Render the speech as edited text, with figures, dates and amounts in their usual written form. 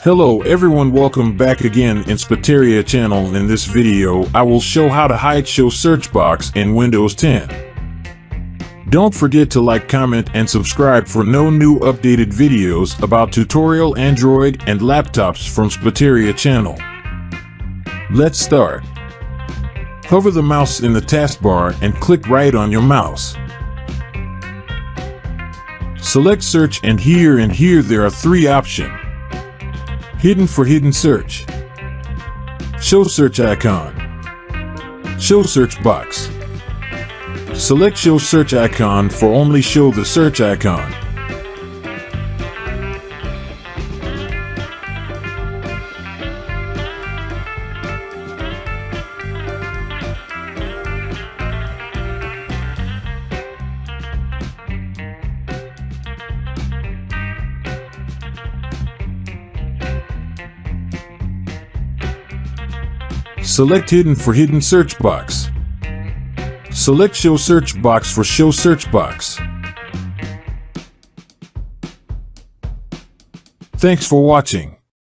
Hello everyone, welcome back again in Spateria channel. In this video, I will show how to hide show search box in Windows 10. Don't forget to like, comment, and subscribe for no new updated videos about tutorial Android and laptops from Spateria channel. Let's start. Hover the mouse in the taskbar and click right on your mouse. Select search and here there are three options. Hidden for hidden search. Show search icon. Show search box. Select show search icon for only show the search icon. Select hidden for hidden search box. Select show search box for show search box. Thanks for watching.